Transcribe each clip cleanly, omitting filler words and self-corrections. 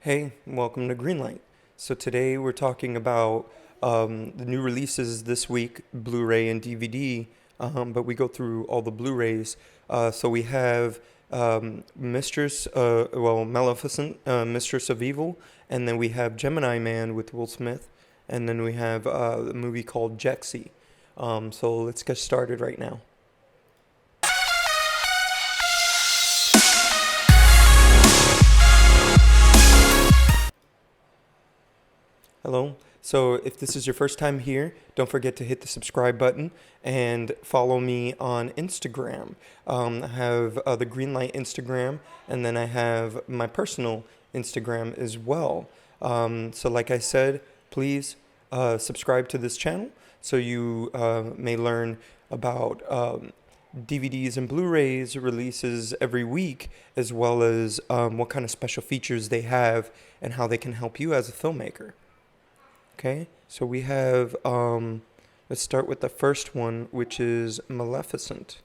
Hey, welcome to Greenlight. So today we're talking about the new releases this week, Blu-ray and DVD, but we go through all the Blu-rays. So we have Mistress, Maleficent, Mistress of Evil, and then we have Gemini Man with Will Smith, and then we have a movie called Jexi. So let's get started right now. Hello. So if this is your first time here, don't forget to hit the subscribe button and follow me on Instagram. I have the Greenlight Instagram, and then I have my personal Instagram as well. So like I said, please subscribe to this channel so you may learn about DVDs and Blu-rays releases every week, as well as what kind of special features they have and how they can help you as a filmmaker. Okay, so we have, let's start with the first one, which is Maleficent.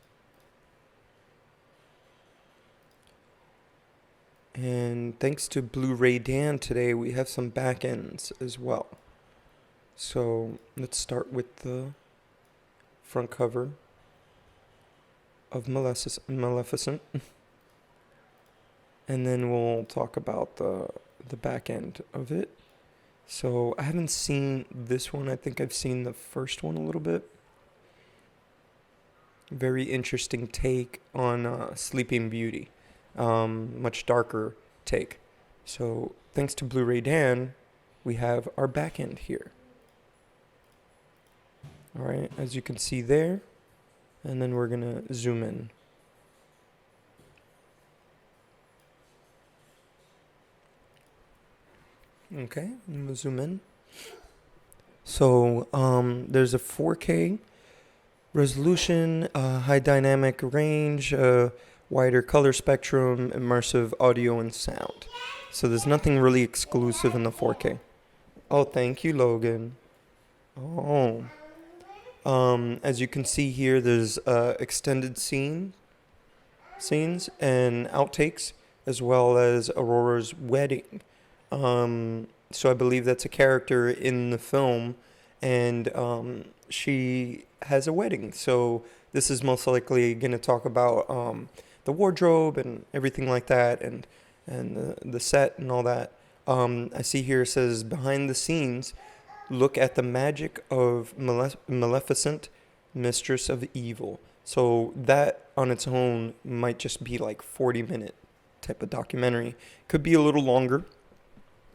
And thanks to Blu-ray Dan today, we have some back ends as well. So let's start with the front cover of Maleficent. And then we'll talk about the back end of it. So I haven't seen this one. I think I've seen the first one a little bit. Very interesting take on Sleeping Beauty. Much darker take. So thanks to Blu-ray Dan, we have our back end here. All right, as you can see there. And then we're going to zoom in. Okay, I'm gonna zoom in. So there's a 4K resolution, high dynamic range, wider color spectrum, immersive audio and sound. So there's nothing really exclusive in the 4K. Oh, thank you, Logan. Oh, as you can see here, there's extended scenes and outtakes, as well as Aurora's wedding. So I believe that's a character in the film, and she has a wedding. So this is most likely going to talk about the wardrobe and everything like that, and the set and all that. I see here it says behind the scenes, look at the magic of Maleficent, Mistress of Evil. So that on its own might just be like 40-minute type of documentary. Could be a little longer.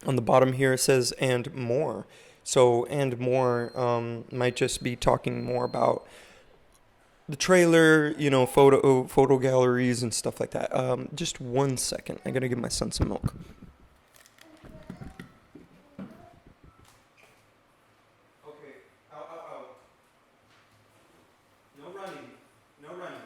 On the bottom here it says and more. So and more might just be talking more about the trailer, photo galleries and stuff like that. Just 1 second. I gotta give my son some milk. Okay. Ow. No running. No running.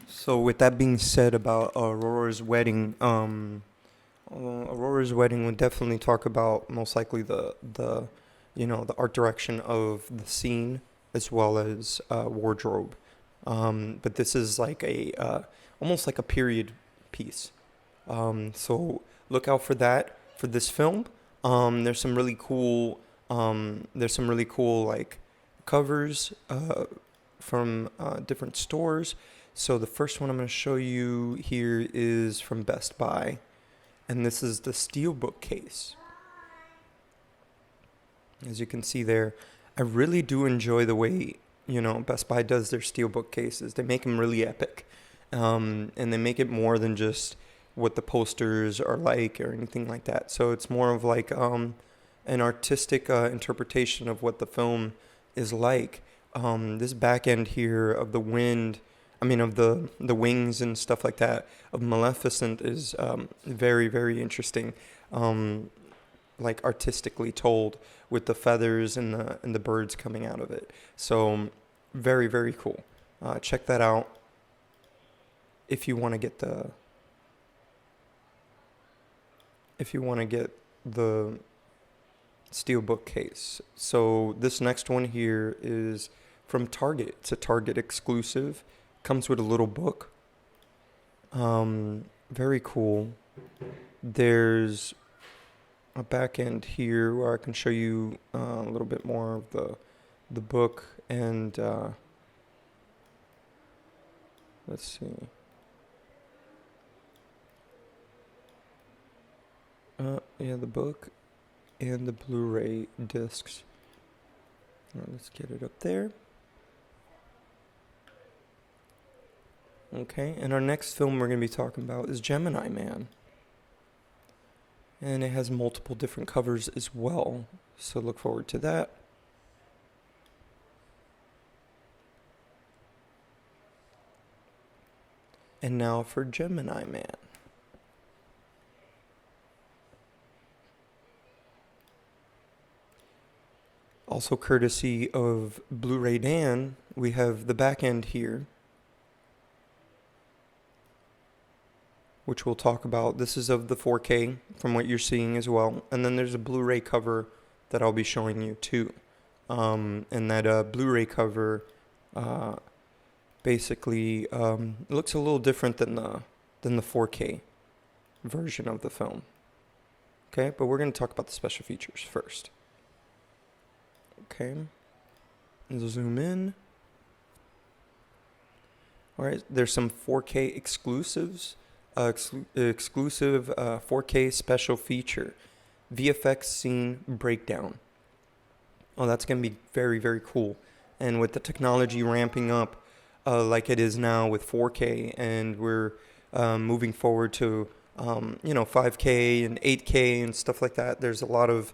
So with that being said about Aurora's wedding, Aurora's wedding would definitely talk about most likely the art direction of the scene as well as wardrobe. But this is like almost like a period piece. So look out for that for this film. There's some really cool like covers from different stores. So the first one I'm going to show you here is from Best Buy, and this is the Steelbook case. As you can see there, I really do enjoy the way, Best Buy does their Steelbook cases. They make them really epic, and they make it more than just what the posters are like or anything like that. So it's more of like an artistic interpretation of what the film is like. This back end here of the the wings and stuff like that of Maleficent is very, very interesting. like artistically told with the feathers and the birds coming out of it. So very, very cool. Check that out if you want to get the steelbook case. So this next one here is from Target. It's a Target exclusive. Comes with a little book. Very cool. There's a back end here where I can show you a little bit more of the book, and let's see. Yeah, the book and the Blu-ray discs. Let's get it up there. Okay, and our next film we're going to be talking about is Gemini Man. And it has multiple different covers as well, so look forward to that. And now for Gemini Man. Also courtesy of Blu-ray Dan, we have the back end here, which we'll talk about. This is of the 4K from what you're seeing as well. And then there's a Blu-ray cover that I'll be showing you too. And that Blu-ray cover basically looks a little different than the 4K version of the film. Okay, but we're going to talk about the special features first. Okay, let's zoom in. All right, there's some 4K exclusives. Exclusive 4K special feature, VFX scene breakdown. Oh, that's going to be very, very cool. And with the technology ramping up like it is now with 4K, and we're moving forward to 5K and 8K and stuff like that, there's a lot of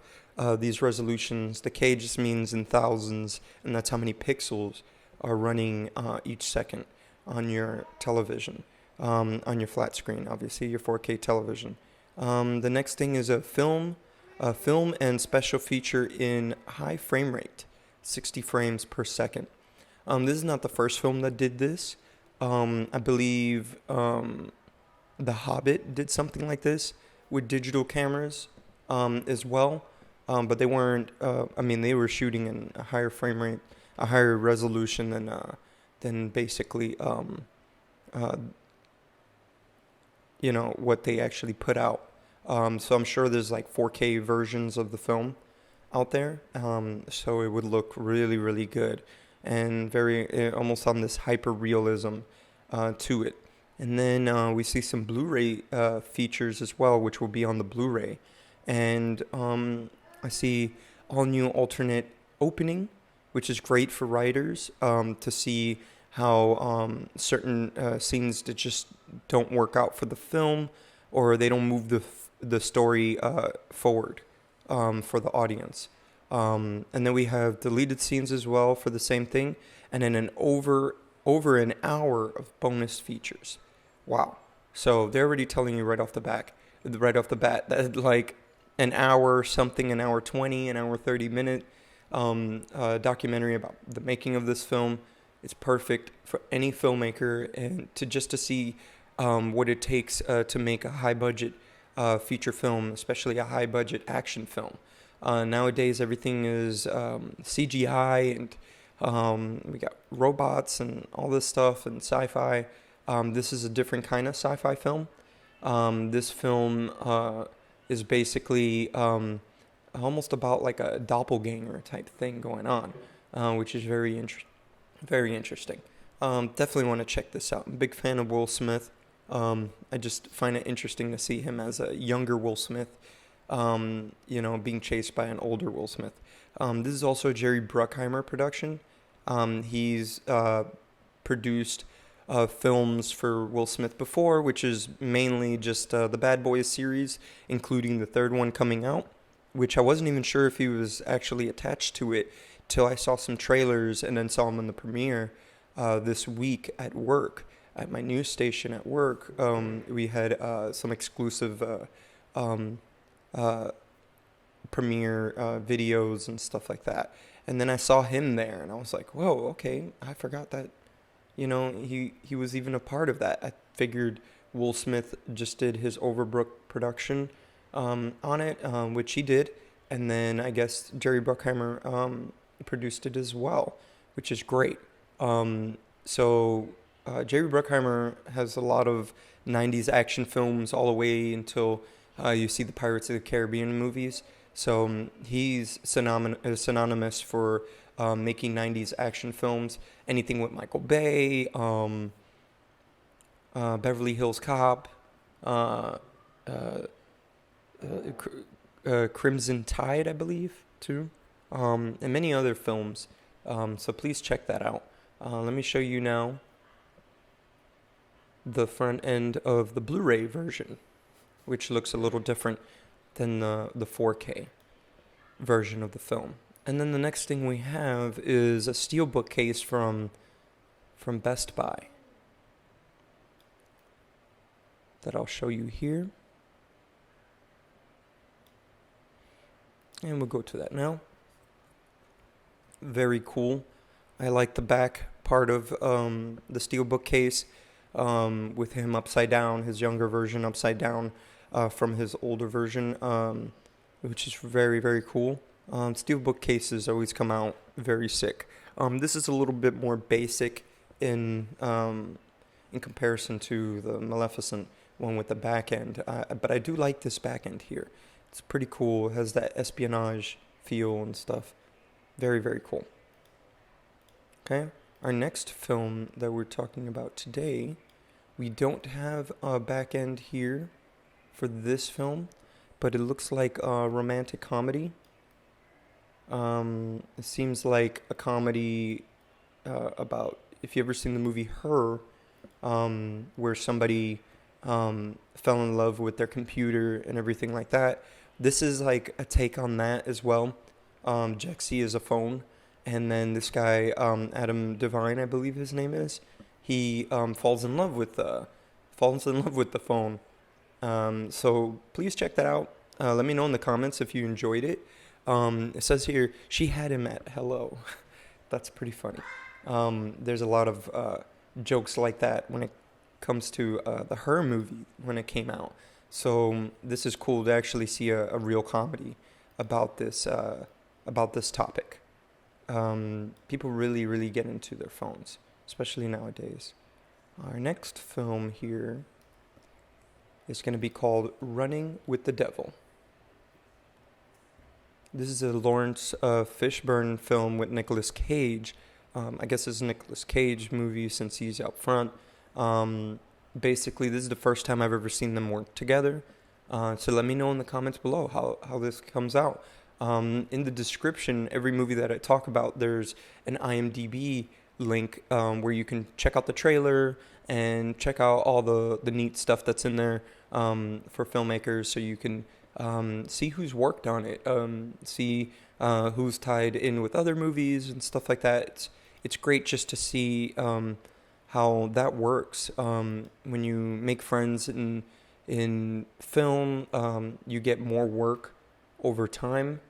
these resolutions. The K just means in thousands, and that's how many pixels are running each second on your television. On your flat screen, obviously, your 4K television. The next thing is a film and special feature in high frame rate, 60 frames per second. This is not the first film that did this. I believe The Hobbit did something like this with digital cameras as well, but they weren't. They were shooting in a higher frame rate, a higher resolution than basically. What they actually put out. So I'm sure there's like 4K versions of the film out there. So it would look really, really good and very almost on this hyper realism to it. And then we see some Blu-ray features as well, which will be on the Blu-ray. And I see all new alternate opening, which is great for writers to see how certain scenes that just don't work out for the film, or they don't move the story forward for the audience. And then we have deleted scenes as well for the same thing, and then an over an hour of bonus features. Wow! So they're already telling you right off the bat that like an hour something, an hour 20, an hour 30-minute documentary about the making of this film. It's perfect for any filmmaker, and to see what it takes to make a high-budget feature film, especially a high-budget action film. Nowadays, everything is CGI, and we got robots and all this stuff and sci-fi. This is a different kind of sci-fi film. This film is basically almost about like a doppelganger type thing going on, which is very interesting. Very interesting. Definitely want to check this out. I'm a big fan of Will Smith. I just find it interesting to see him as a younger Will Smith, being chased by an older Will Smith. This is also a Jerry Bruckheimer production. He's produced films for Will Smith before, which is mainly just the Bad Boys series, including the third one coming out, which I wasn't even sure if he was actually attached to it till I saw some trailers and then saw him in the premiere this week at work, at my news station at work. We had some exclusive premiere videos and stuff like that. And then I saw him there, and I was like, whoa, okay, I forgot that, he was even a part of that. I figured Will Smith just did his Overbrook production on it, which he did. And then I guess Jerry Bruckheimer produced it as well, which is great. So Jerry Bruckheimer has a lot of 90s action films all the way until you see the Pirates of the Caribbean movies. So he's synonymous for making 90s action films. Anything with Michael Bay, Beverly Hills Cop, uh, Crimson Tide, I believe, too, and many other films. So please check that out. Let me show you now the front end of the Blu-ray version, which looks a little different than the 4K version of the film. And then the next thing we have is a steelbook case from Best Buy that I'll show you here. And we'll go to that now. Very cool. I like the back part of the steelbook case with him upside down, his younger version upside down from his older version, which is very, very cool. Steelbook cases always come out very sick. This is a little bit more basic in comparison to the Maleficent one with the back end, but I do like this back end here. It's pretty cool. It has that espionage feel and stuff. Very, very cool. Okay, our next film that we're talking about today, we don't have a back end here for this film, but it looks like a romantic comedy. It seems like a comedy about, if you ever seen the movie Her, where somebody fell in love with their computer and everything like that. This is like a take on that as well. Jexi is a phone, and then this guy, Adam Devine, I believe his name is, he falls in love with the phone. So please check that out. Let me know in the comments if you enjoyed it. It says here, she had him at hello. That's pretty funny. There's a lot of jokes like that when it comes to the Her movie when it came out. So this is cool to actually see a real comedy about this topic. People really, really get into their phones, especially nowadays. Our next film here is going to be called Running with the Devil. This is a Lawrence Fishburne film with Nicolas Cage. I guess it's a Nicolas Cage movie since he's out front. Basically, this is the first time I've ever seen them work together. So let me know in the comments below how this comes out. In the description, every movie that I talk about, there's an IMDb link where you can check out the trailer and check out all the neat stuff that's in there for filmmakers, so you can see who's worked on it, see who's tied in with other movies and stuff like that. It's great just to see how that works. When you make friends in film, you get more work over time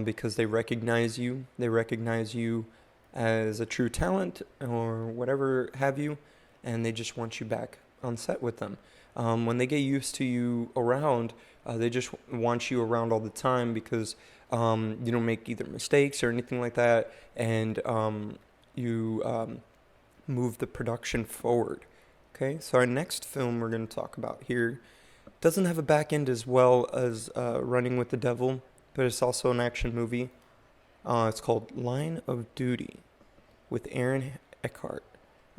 because they recognize you. They recognize you as a true talent or whatever have you, and they just want you back on set with them. When they get used to you around, they just want you around all the time because you don't make either mistakes or anything like that, and you move the production forward. Okay, so our next film we're going to talk about here doesn't have a back end as well as Running with the Devil, but it's also an action movie. It's called Line of Duty with Aaron Eckhart.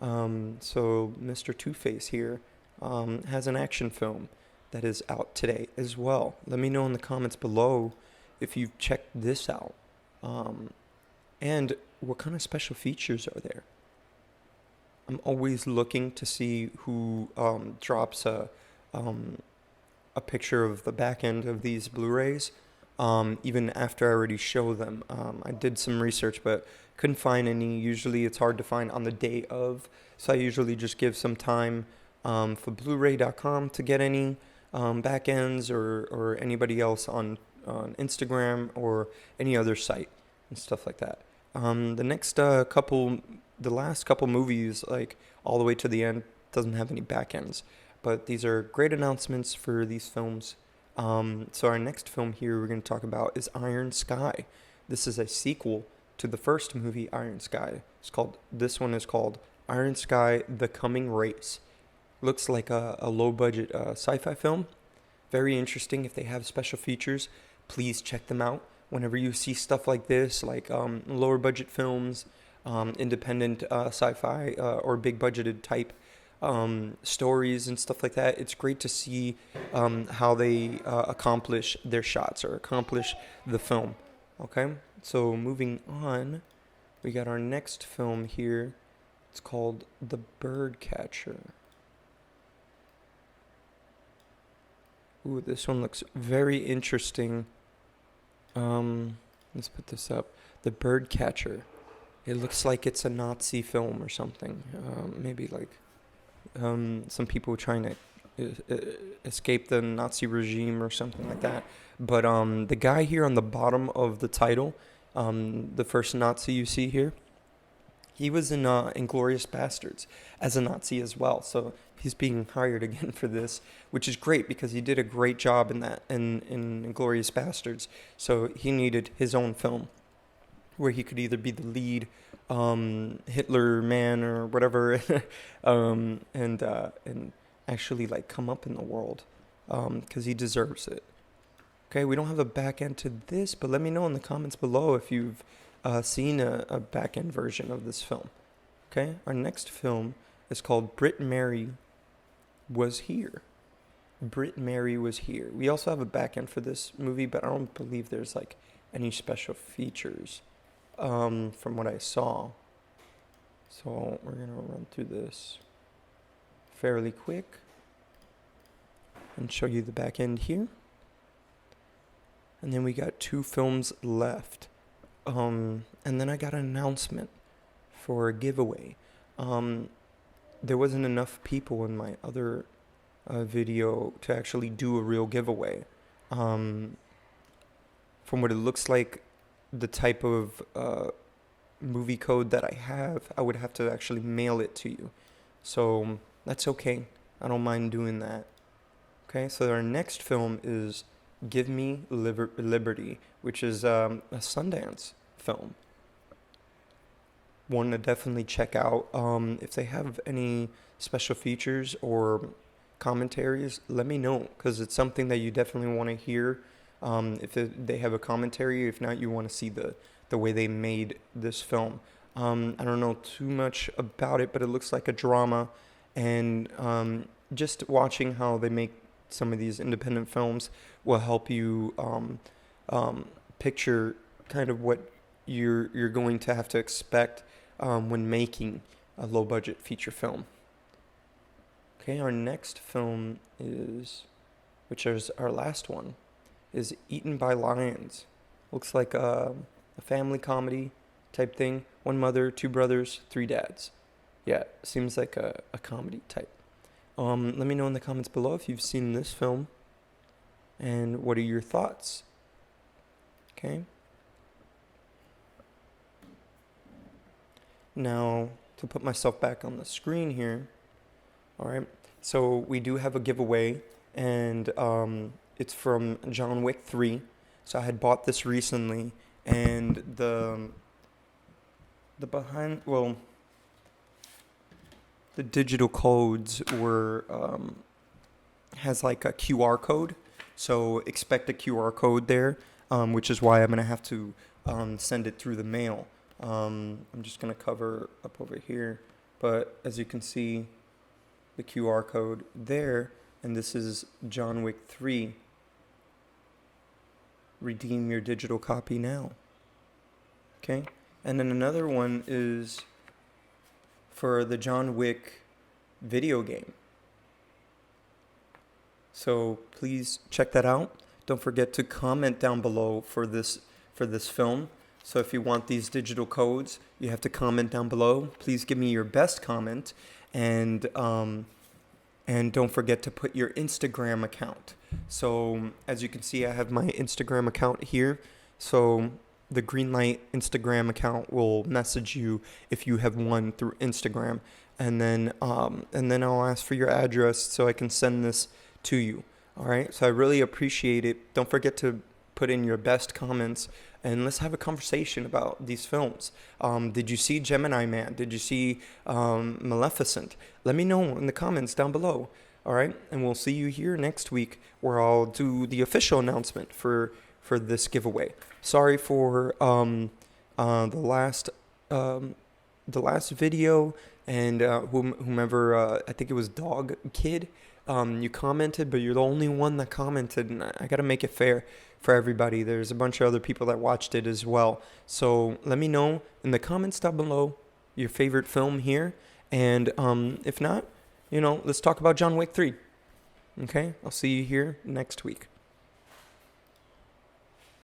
So Mr. Two-Face here has an action film that is out today as well. Let me know in the comments below if you've checked this out. And what kind of special features are there? I'm always looking to see who drops a picture of the back end of these Blu-rays, even after I already show them. I did some research, but couldn't find any. Usually it's hard to find on the day of, so I usually just give some time for Bluray.com to get any back ends or anybody else on on Instagram or any other site and stuff like that. The last couple movies, like all the way to the end, doesn't have any back ends, but these are great announcements for these films. So our next film here we're going to talk about is Iron Sky. This is a sequel to the first movie, Iron Sky. This one is called Iron Sky: The Coming Race. Looks like a low-budget sci-fi film. Very interesting. If they have special features, please check them out. Whenever you see stuff like this, like lower-budget films, independent sci-fi or big-budgeted type stories and stuff like that, it's great to see how they accomplish their shots or accomplish the film. Okay, so moving on, we got our next film here. It's called The Birdcatcher. Ooh, this one looks very interesting. Let's put this up. The Birdcatcher. It looks like it's a Nazi film or something. Maybe like some people trying to escape the Nazi regime or something like that. But the guy here on the bottom of the title, the first Nazi you see here, he was in Inglourious Bastards as a Nazi as well. So he's being hired again for this, which is great because he did a great job in that in Inglourious Bastards. So he needed his own film where he could either be the lead Hitler man or whatever, and actually like come up in the world, because he deserves it. Okay, we don't have a back end to this, but let me know in the comments below if you've seen a back end version of this film. Okay, our next film is called Britt-Marie Was Here. Britt-Marie Was Here. We also have a back end for this movie, but I don't believe there's like any special features from what I saw. So we're gonna run through this fairly quick and show you the back end here. And then we got 2 films left. And then I got an announcement for a giveaway. There wasn't enough people in my other video to actually do a real giveaway. From what it looks like, the type of movie code that I have, I would have to actually mail it to you. So that's okay. I don't mind doing that. Okay, so our next film is Give Me Liberty, which is a Sundance film. One to definitely check out. If they have any special features or commentaries, let me know, because it's something that you definitely want to hear. If they have a commentary, if not, you want to see the way they made this film. I don't know too much about it, but it looks like a drama, and just watching how they make some of these independent films will help you picture kind of what you're going to have to expect when making a low-budget feature film. Okay, our next film which is our last one, is Eaten by Lions. Looks like a family comedy type thing. 1 mother, 2 brothers, 3 dads. Yeah, seems like a comedy type. Let me know in the comments below if you've seen this film and what are your thoughts. Okay. Now, to put myself back on the screen here. All right. So we do have a giveaway, and it's from John Wick 3. So I had bought this recently, and the digital codes were has like a QR code. So expect a QR code there, which is why I'm gonna have to send it through the mail. I'm just gonna cover up over here, but as you can see, the QR code there, and this is John Wick 3. Redeem your digital copy now. Okay, and then another one is for the John Wick video game. So please check that out. Don't forget to comment down below for this film. So if you want these digital codes, you have to comment down below. Please give me your best comment, and And don't forget to put your Instagram account. So as you can see, I have my Instagram account here. So the Greenlight Instagram account will message you if you have won through Instagram, and then I'll ask for your address so I can send this to you. All right. So I really appreciate it. Don't forget to put in your best comments, and let's have a conversation about these films. Did you see Gemini Man? Did you see Maleficent? Let me know in the comments down below. All right, and we'll see you here next week, where I'll do the official announcement for this giveaway. Sorry for the last video, and whomever, I think it was Dog Kid. You commented, but you're the only one that commented, and I gotta make it fair for everybody. There's a bunch of other people that watched it as well. So let me know in the comments down below your favorite film here, and if not, let's talk about John Wick 3. Okay, I'll see you here next week.